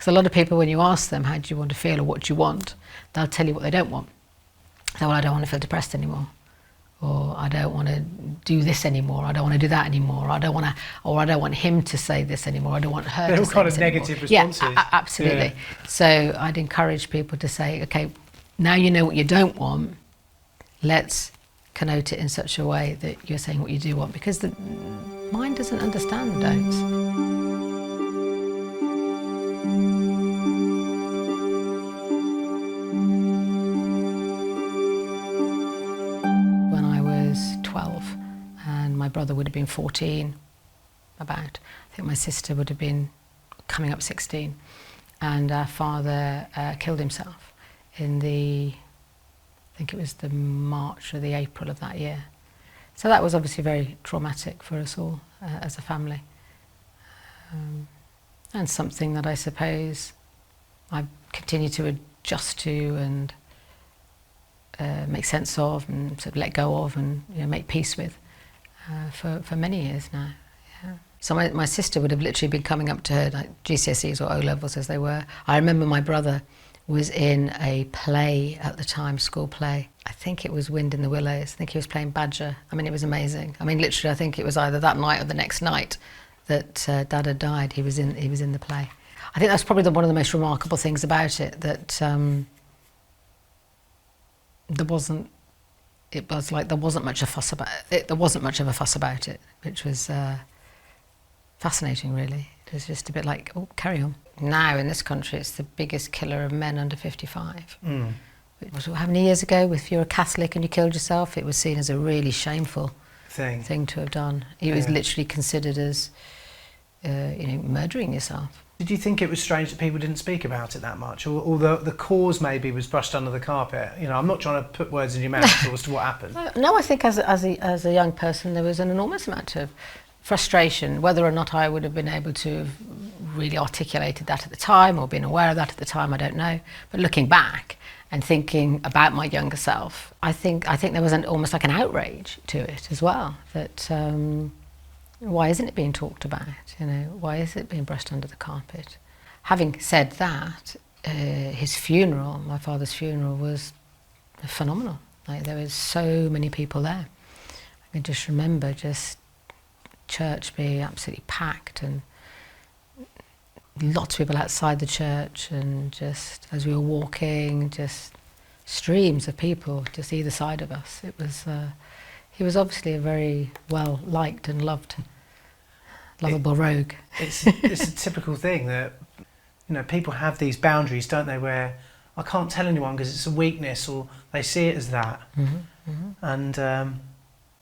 Because a lot of people, when you ask them, how do you want to feel or what do you want, they'll tell you what they don't want. So, well, I don't want to feel depressed anymore. Or I don't want to do this anymore. I don't want to do that anymore. I don't want him to say this anymore. I don't want her to say this anymore. They're all kind of negative responses. Yeah, absolutely. Yeah. So I'd encourage people to say, okay, now you know what you don't want, let's connote it in such a way that you're saying what you do want, because the mind doesn't understand don'ts. When I was 12 and my brother would have been 14, about, I think my sister would have been coming up 16, and our father killed himself in the, I think it was the March or the April of that year. So that was obviously very traumatic for us all as a family. And something that I suppose I've continued to adjust to and make sense of and sort of let go of and make peace with for many years now. Yeah. So my sister would have literally been coming up to her like GCSEs or O-levels as they were. I remember my brother was in a play at the time, school play. I think it was Wind in the Willows. I think he was playing Badger. I mean, it was amazing. I mean, literally, I think it was either that night or the next night that Dad had died. He was in the play. I think that's probably one of the most remarkable things about it, that there wasn't much of a fuss about it, which was fascinating, really. It was just a bit like, oh, carry on. Now in this country, it's the biggest killer of men under 55. How many years ago, if you're a Catholic and you killed yourself, it was seen as a really shameful thing to have done. It was literally considered as, murdering yourself. Did you think it was strange that people didn't speak about it that much, or the cause maybe was brushed under the carpet? I'm not trying to put words in your mouth as to what happened. No, I think as a young person, there was an enormous amount of frustration. Whether or not I would have been able to have really articulated that at the time or been aware of that at the time, I don't know. But looking back and thinking about my younger self, I think there was almost like an outrage to it as well. That why isn't it being talked about? Why is it being brushed under the carpet? Having said that, his funeral, my father's funeral, was phenomenal. Like, there was so many people there. I can just remember church being absolutely packed and lots of people outside the church, and just as we were walking, just streams of people just either side of us. It was he was obviously a very well liked and lovable rogue. It's a typical thing that people have these boundaries, don't they, where I can't tell anyone because it's a weakness, or they see it as that. And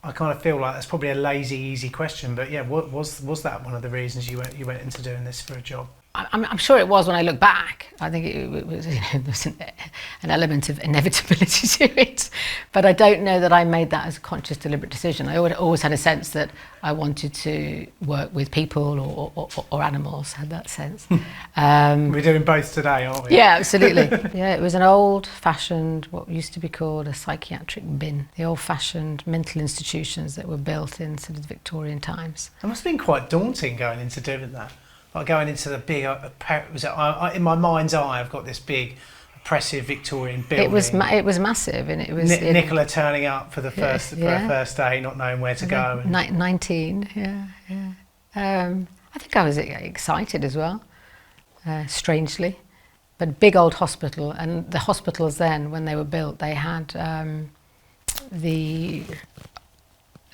I kind of feel like that's probably a lazy, easy question, but yeah, was that one of the reasons you went into doing this for a job? I'm sure it was when I look back. I think it was, there was an element of inevitability to it, but I don't know that I made that as a conscious, deliberate decision. I always had a sense that I wanted to work with people or animals. Had that sense. We're doing both today, aren't we? Yeah, absolutely. Yeah, it was an old-fashioned, what used to be called a psychiatric bin. The old-fashioned mental institutions that were built in sort of the Victorian times. It must have been quite daunting going into doing that. Like going into the big, in my mind's eye, I've got this big, oppressive Victorian building. It was massive, and it was Nicola turning up for the first day, not knowing where to go. 19, yeah. I think I was excited as well, strangely. But big old hospital, and the hospitals then, when they were built, they had the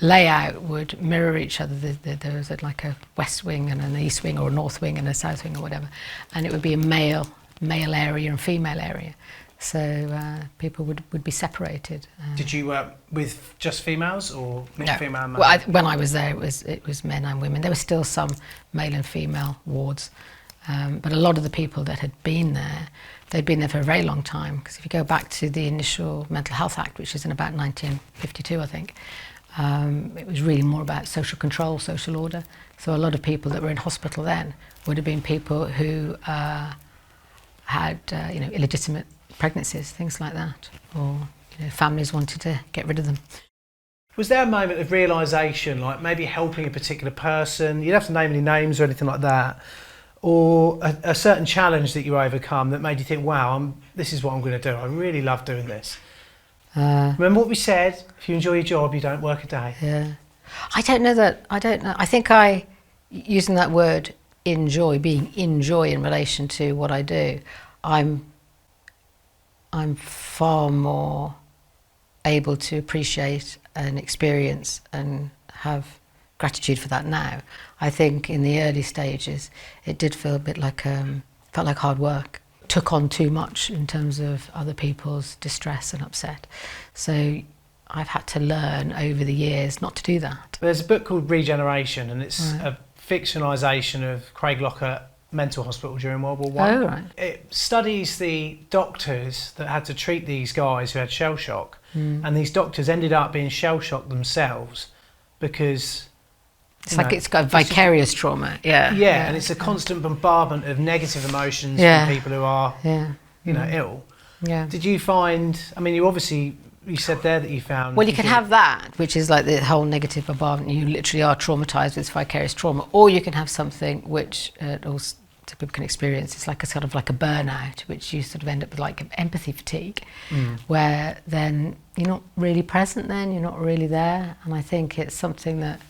layout would mirror each other. There was like a west wing and an east wing, or a north wing and a south wing, or whatever, and it would be a male area and female area, so people would be separated. Did you work with just females or no. Female and male? Well, when I was there, it was men and women. There were still some male and female wards, but a lot of the people that had been there, they'd been there for a very long time, because if you go back to the initial Mental Health Act, which is in about 1952, I think, it was really more about social control, social order. So a lot of people that were in hospital then would have been people who had illegitimate pregnancies, things like that, or families wanted to get rid of them. Was there a moment of realisation, like maybe helping a particular person? You don't have to name any names or anything like that, or a certain challenge that you overcome that made you think, wow, this is what I'm going to do. I really love doing this. Remember what we said? If you enjoy your job, you don't work a day. Yeah. I don't know. I think using that word enjoy, being in joy in relation to what I do, I'm far more able to appreciate and experience and have gratitude for that now. I think in the early stages it did feel a bit like felt like hard work. Took on too much in terms of other people's distress and upset. So I've had to learn over the years not to do that. There's a book called Regeneration, and it's a fictionalisation of Craig Lockhart Mental Hospital during World War I. Oh, right. It studies the doctors that had to treat these guys who had shell shock, and these doctors ended up being shell shocked themselves because it's got vicarious trauma. Yeah, and it's a constant bombardment of negative emotions from people who are ill. Yeah. Did you find? I mean, you said there that you found. Well, you can have that, which is like the whole negative bombardment. You literally are traumatised with vicarious trauma, or you can have something which also people can experience. It's like a sort of like a burnout, which you sort of end up with like empathy fatigue, where then you're not really present. Then you're not really there, and I think it's something that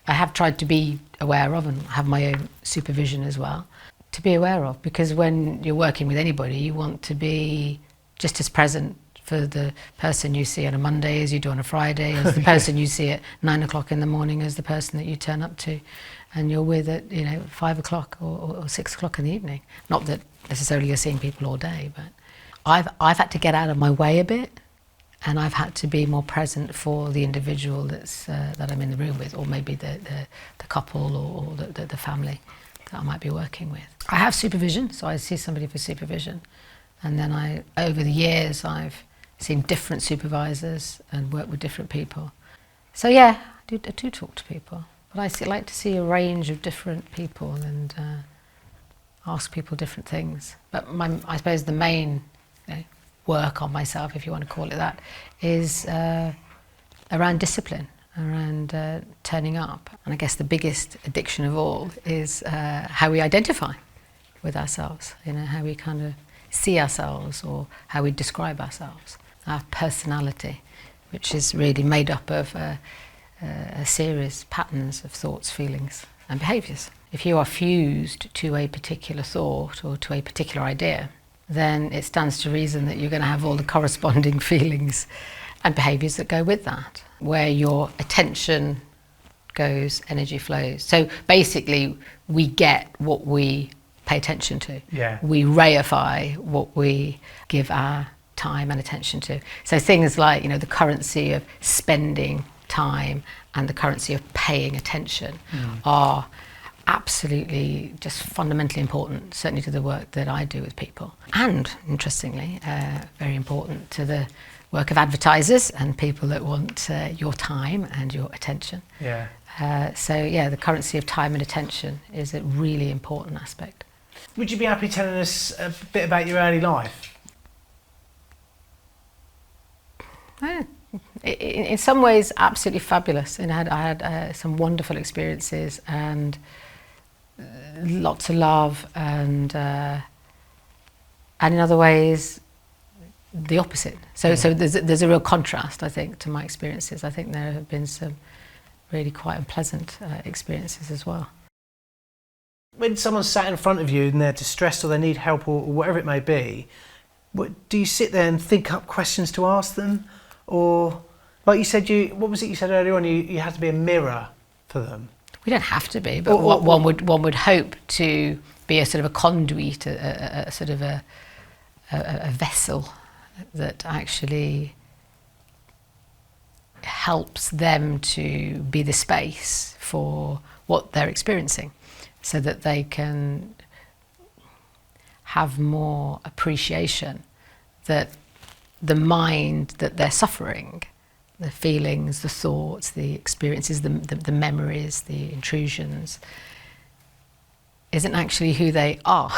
I have tried to be aware of and have my own supervision as well, to be aware of, because when you're working with anybody, you want to be just as present for the person you see on a Monday as you do on a Friday, as the person you see at 9 o'clock in the morning as the person that you turn up to and you're with at 5 o'clock or 6 o'clock in the evening. Not that necessarily you're seeing people all day, but I've had to get out of my way a bit, and I've had to be more present for the individual that I'm in the room with, or maybe the couple or the family that I might be working with. I have supervision, so I see somebody for supervision, and then over the years I've seen different supervisors and worked with different people. So yeah, I do talk to people, but I like to see a range of different people and ask people different things. But I suppose the main work on myself, if you want to call it that, is around discipline, around turning up. And I guess the biggest addiction of all is how we identify with ourselves, how we kind of see ourselves or how we describe ourselves. Our personality, which is really made up of a series, patterns of thoughts, feelings and behaviours. If you are fused to a particular thought or to a particular idea, then it stands to reason that you're going to have all the corresponding feelings and behaviours that go with that. Where your attention goes, energy flows. So basically, we get what we pay attention to. Yeah. We reify what we give our time and attention to. So things like, the currency of spending time and the currency of paying attention are absolutely just fundamentally important, certainly to the work that I do with people. And interestingly, very important to the work of advertisers and people that want your time and your attention. Yeah. The currency of time and attention is a really important aspect. Would you be happy telling us a bit about your early life? In some ways, absolutely fabulous. I had some wonderful experiences and lots of love, and in other ways, the opposite. So there's a real contrast, I think, to my experiences. I think there have been some really quite unpleasant experiences as well. When someone's sat in front of you and they're distressed or they need help or whatever it may be, do you sit there and think up questions to ask them? Or, like you said, what was it you said earlier on? You had to be a mirror for them. We don't have to be, but one would hope to be a sort of a conduit, a sort of a vessel that actually helps them to be the space for what they're experiencing, so that they can have more appreciation that the mind that they're suffering, the feelings, the thoughts, the experiences, the memories, the intrusions, isn't actually who they are,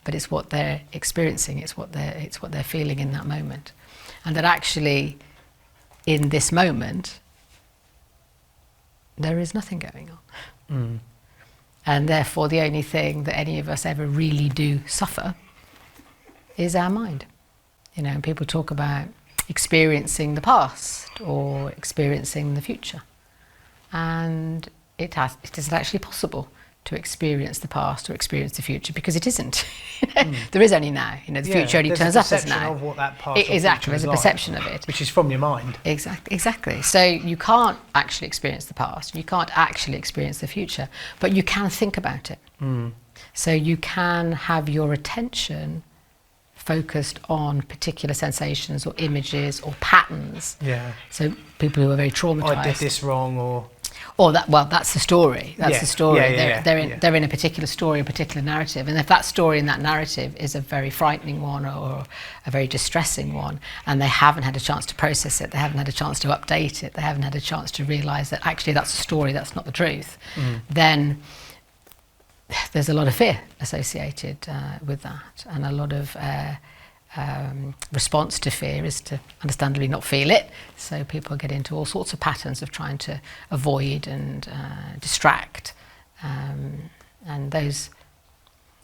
but it's what they're experiencing, it's what they're feeling in that moment. And that actually, in this moment, there is nothing going on. And therefore, the only thing that any of us ever really do suffer is our mind. You know, and people talk about experiencing the past or experiencing the future. And it isn't actually possible to experience the past or experience the future, because it isn't. There is only now. You know, the future only turns up as now. Of what that past Exactly, there's a perception of it. Which is from your mind. Exactly. So you can't actually experience the past, you can't actually experience the future, but you can think about it. So you can have your attention focused on particular sensations or images or patterns. Yeah. So people who are very traumatized. I did this wrong, or that, well, that's the story. That's the story. Yeah, they're in a particular story, a particular narrative. And if that story and that narrative is a very frightening one or a very distressing one, and they haven't had a chance to process it, they haven't had a chance to update it, they haven't had a chance to realise that actually that's a story, that's not the truth, then there's a lot of fear associated with that, and a lot of response to fear is to understandably not feel it. So people get into all sorts of patterns of trying to avoid and distract, and those,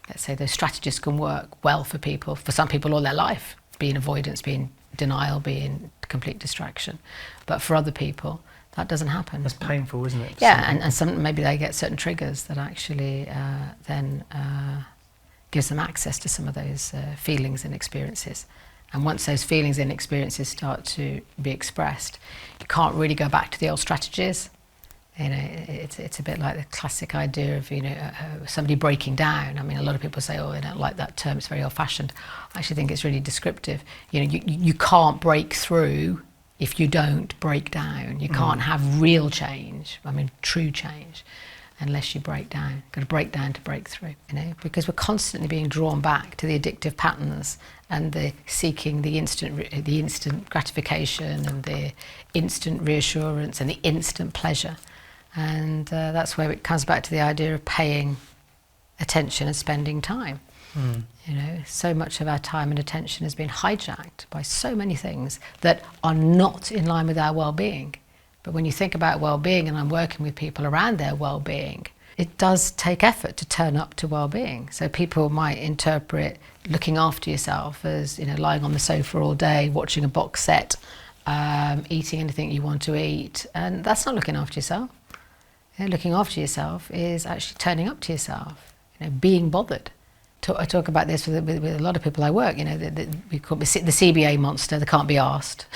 let's say, those strategies can work well for people, for some people all their life, being avoidance, being denial, being complete distraction. But for other people that doesn't happen. That's painful, isn't it? Yeah, and some, maybe they get certain triggers that actually then gives them access to some of those feelings and experiences. And once those feelings and experiences start to be expressed, you can't really go back to the old strategies. You know, it's a bit like the classic idea of, you know, somebody breaking down. I mean, a lot of people say, oh, they don't like that term, it's very old-fashioned. I actually think it's really descriptive. You know, you can't break through if you don't break down. You can't have real change, I mean true change, unless you break down. You've got to break down to break through, you know, because we're constantly being drawn back to the addictive patterns and the seeking the instant gratification and the instant reassurance and the instant pleasure. And that's where it comes back to the idea of paying attention and spending time. You know, so much of our time and attention has been hijacked by so many things that are not in line with our well-being. But when you think about well-being, and I'm working with people around their well-being, it does take effort to turn up to well-being. So people might interpret looking after yourself as, you know, lying on the sofa all day, watching a box set, eating anything you want to eat, and that's not looking after yourself. You know, looking after yourself is actually turning up to yourself, you know, being bothered. I talk about this with a lot of people I work, you know, we call it the CBA monster, the can't be asked,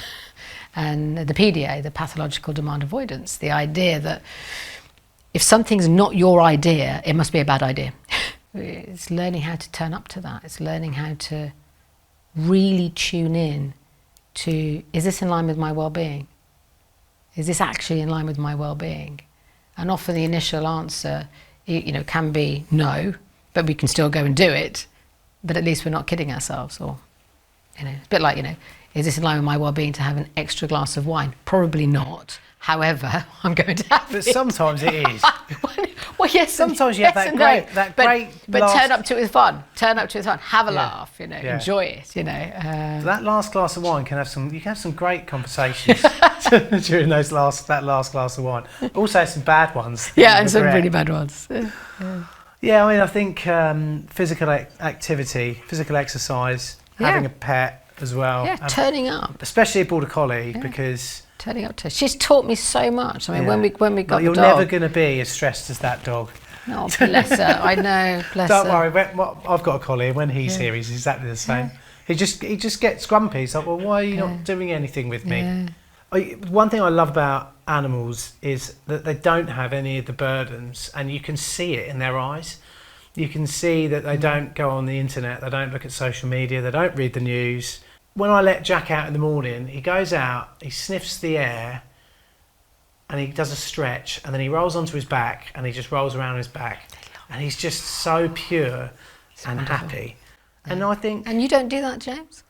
and the PDA, the pathological demand avoidance, the idea that if something's not your idea, it must be a bad idea. It's learning how to turn up to that. It's learning how to really tune in to, is this in line with my well-being? Is this actually in line with my well-being? And often the initial answer, you know, can be no, but we can still go and do it, but at least we're not kidding ourselves. Or, you know, it's a bit like, you know, is this in line with my well-being to have an extra glass of wine? Probably not. However, I'm going to have But it. sometimes it is. Well, yes. Sometimes you have that great But last... turn up to it with fun. Turn up to it with fun. Have a Yeah. laugh. You know, enjoy it. You know. That last glass of wine can have some. You can have some great conversations during that last glass of wine. Also, some bad ones. Yeah, and some really bad ones. Yeah, I mean, I think physical activity, physical exercise, having a pet as well. Yeah, turning up. Especially a border collie, because turning up to. She's taught me so much. I mean, when we got the you're dog, never going to be as stressed as that dog. Oh, bless her. I know, bless her. Don't worry. I've got a collie, and when he's here, he's exactly the same. He just gets grumpy. He's like, well, why are you not doing anything with me? One thing I love about animals is that they don't have any of the burdens, and you can see it in their eyes. You can see that they don't go on the internet, they don't look at social media, they don't read the news. When I let Jack out in the morning, he goes out, he sniffs the air, and he does a stretch, and then he rolls onto his back, and he just rolls around his back, and he's just so pure and happy. Yeah. And I think... And you don't do that, James?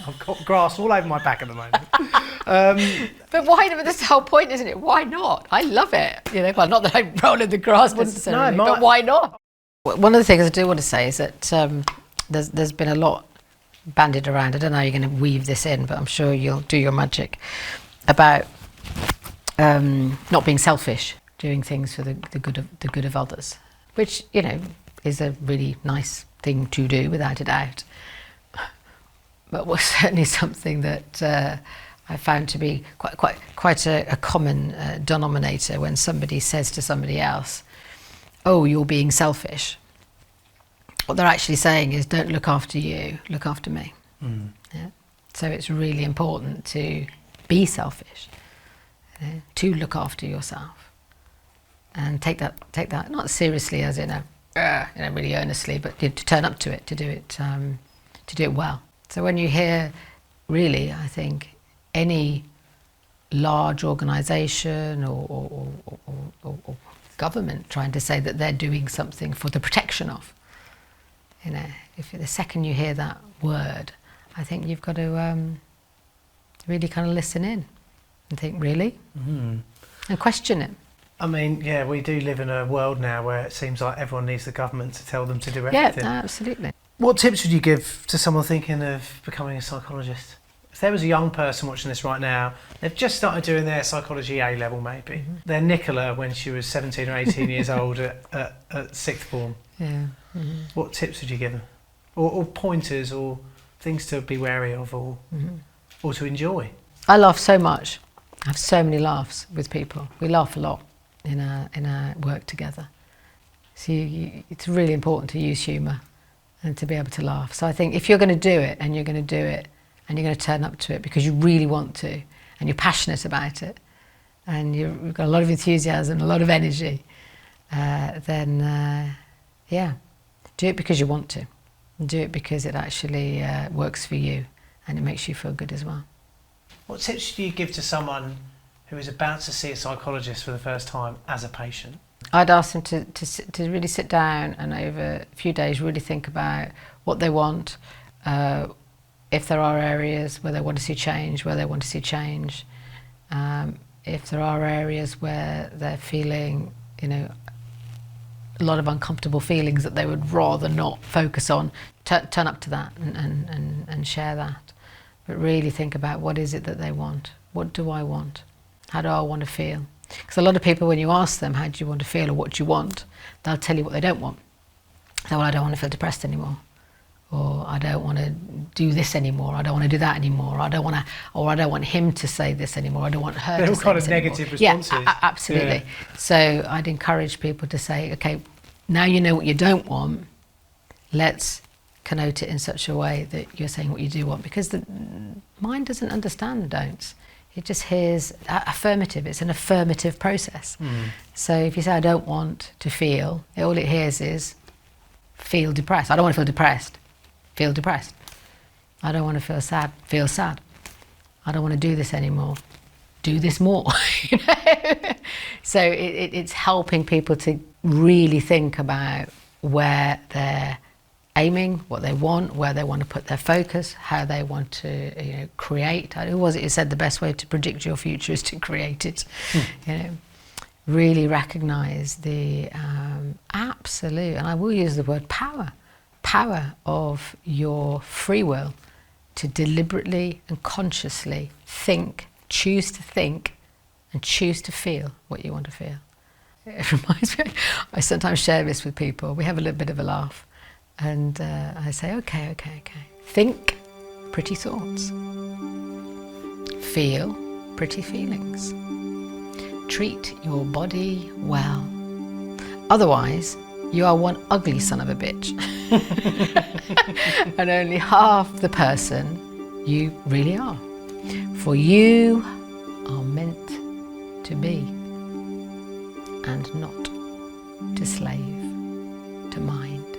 I've got grass all over my back at the moment. But why? But that's the whole point, isn't it? Why not? I love it. You know, well, not that I roll in the grass necessarily, but why not? One of the things I do want to say is that there's been a lot bandied around. I don't know how you're going to weave this in, but I'm sure you'll do your magic about not being selfish, doing things for the good of others. which, you know, is a really nice thing to do without a doubt. But was certainly something that I found to be quite a common denominator when somebody says to somebody else, "Oh, you're being selfish." What they're actually saying is, "Don't look after you, look after me." Yeah? So it's really important to be selfish, you know, to look after yourself, and take that not seriously as in a you know, really earnestly, but to turn up to it, to do it well. So when you hear, really, I think any large organisation or government trying to say that they're doing something for the protection of, you know, if the second you hear that word, I think you've got to really kind of listen in and think, really? And question it. I mean, yeah, we do live in a world now where it seems like everyone needs the government to tell them to do everything. Yeah, absolutely. What tips would you give to someone thinking of becoming a psychologist? If there was a young person watching this right now, they've just started doing their psychology A level maybe. They're Nicola when she was 17 or 18 years old at sixth form. Yeah. What tips would you give them? Or pointers or things to be wary of or to enjoy? I laugh so much. I have so many laughs with people. We laugh a lot in our work together. So it's really important to use humour and to be able to laugh. So I think if you're going to do it and you're going to do it and you're going to turn up to it because you really want to and you're passionate about it and you've got a lot of enthusiasm, a lot of energy, then yeah, do it because you want to. Do it because it actually works for you and it makes you feel good as well. What tips do you give to someone who is about to see a psychologist for the first time as a patient? I'd ask them to really sit down and over a few days really think about what they want, if there are areas where they want to see change, if there are areas where they're feeling, you know, a lot of uncomfortable feelings that they would rather not focus on, turn up to that and share that. But really think about what is it that they want. What do I want? How do I want to feel? Because a lot of people, when you ask them, how do you want to feel or what do you want, they'll tell you what they don't want. So, well, I don't want to feel depressed anymore. Or I don't want to do this anymore. I don't want to do that anymore. I don't want him to say this anymore. I don't want her to say this anymore. They're all kind of negative responses. Yeah, absolutely. Yeah. So I'd encourage people to say, okay, now you know what you don't want, let's connote it in such a way that you're saying what you do want, because the mind doesn't understand don'ts. It just hears affirmative. It's an affirmative process. So if you say, I don't want to feel, all it hears is feel depressed. I don't want to feel depressed. Feel depressed. I don't want to feel sad. Feel sad. I don't want to do this anymore. Do this more. You know? So it's helping people to really think about where they're aiming, what they want, where they want to put their focus, how they want to, you know, create. Who was it who said the best way to predict your future is to create it? You know, really recognise the absolute, and I will use the word power of your free will to deliberately and consciously think, choose to think, and choose to feel what you want to feel. It reminds me, I sometimes share this with people. We have a little bit of a laugh. And I say, okay. Think pretty thoughts. Feel pretty feelings. Treat your body well. Otherwise, you are one ugly son of a bitch. And only half the person you really are. For you are meant to be and not to slave to mind.